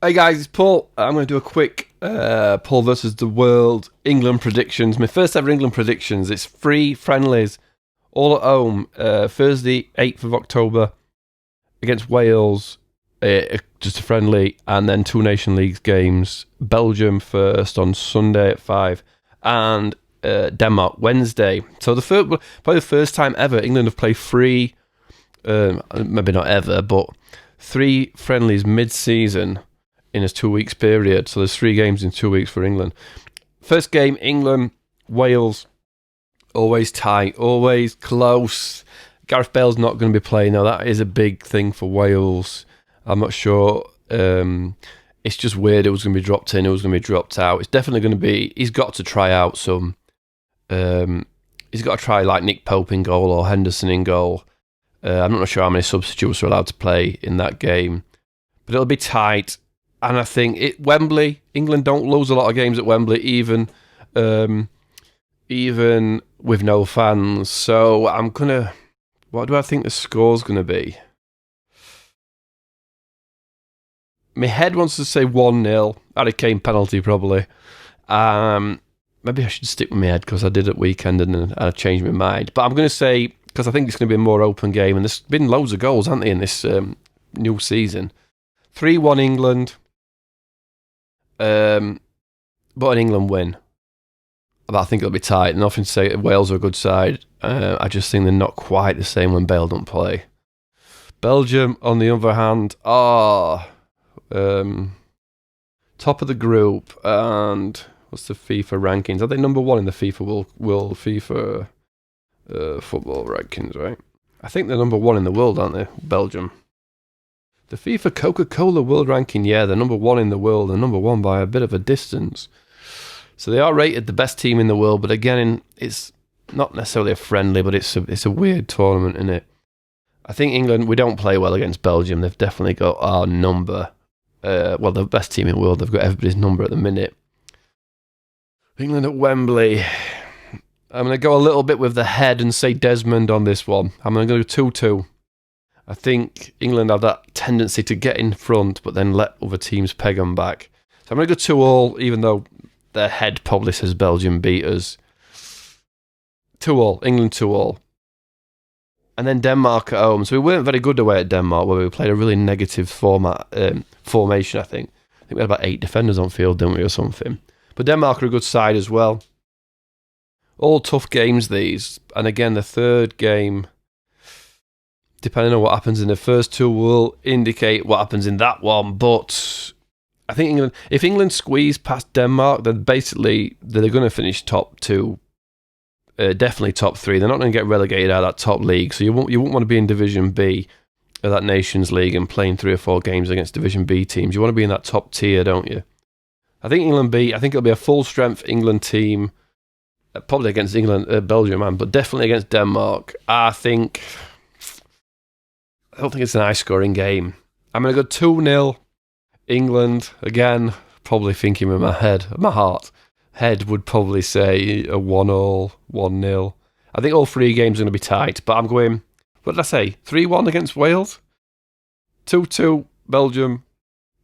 Hey guys, it's Paul. I'm going to do a quick Paul versus the world England predictions. My first ever England predictions. It's 3 friendlies, all at home. Thursday, 8th of October, against Wales, just a friendly, and then 2 Nation League games. Belgium first on Sunday at 5, and Denmark Wednesday. So probably the first time ever England have played 3, maybe not ever, but 3 friendlies mid-season in a 2 weeks period. So there's 3 games in 2 weeks for England. First game, England, Wales, always tight, always close. Gareth Bale's not going to be playing now. That is a big thing for Wales. I'm not sure. It's just weird. It was going to be dropped in. It was going to be dropped out. It's definitely going to be. He's got to try out some. He's got to try like Nick Pope in goal or Henderson in goal. I'm not sure how many substitutes are allowed to play in that game, but it'll be tight. And I think Wembley, England don't lose a lot of games at Wembley, even with no fans. So what do I think the score's gonna be? My head wants to say 1-0. Harry Kane penalty probably. Maybe I should stick with my head because I did at weekend and I changed my mind. But I'm going to say, because I think it's going to be a more open game, and there's been loads of goals, haven't there, in this new season. 3-1 England. But an England win. But I think it'll be tight. Nothing to say Wales are a good side. I just think they're not quite the same when Bale don't play. Belgium, on the other hand, top of the group, and what's the FIFA rankings? Are they number 1 in the FIFA world FIFA football rankings, right? I think they're number 1 in the world, aren't they? Belgium. The FIFA Coca-Cola World Ranking, yeah, they're number 1 in the world, and number 1 by a bit of a distance. So they are rated the best team in the world, but again, it's not necessarily a friendly, but it's a weird tournament, isn't it? I think England, we don't play well against Belgium. They've definitely got our number. Well, they're the best team in the world. They've got everybody's number at the minute. England at Wembley. I'm going to go a little bit with the head and say Desmond on this one. I'm going to go 2-2. I think England have that tendency to get in front, but then let other teams peg them back. So I'm going to go 2-2, even though their head probably says Belgium beat us. 2-2, England 2-2. And then Denmark at home. So we weren't very good away at Denmark, where we played a really negative formation, I think. I think we had about 8 defenders on field, didn't we, or something. But Denmark are a good side as well. All tough games, these. And again, the third game, depending on what happens in the first 2, will indicate what happens in that one. But I think if England squeeze past Denmark, then basically they're going to finish top 2, definitely top 3. They're not going to get relegated out of that top league. So you won't want to be in Division B of that Nations League and playing 3 or 4 games against Division B teams. You want to be in that top tier, don't you? I think I think it'll be a full strength England team, probably against Belgium, but definitely against Denmark. I don't think it's an high scoring game. I'm going to go 2-0 England. Again, probably thinking with my heart. Head would probably say a 1-1, 1-0. I think all 3 games are going to be tight, but I'm going, what did I say? 3-1 against Wales, 2-2 Belgium,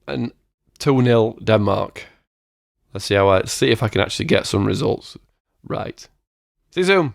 and 2-0 Denmark. Let's see if I can actually get some results right. See you soon.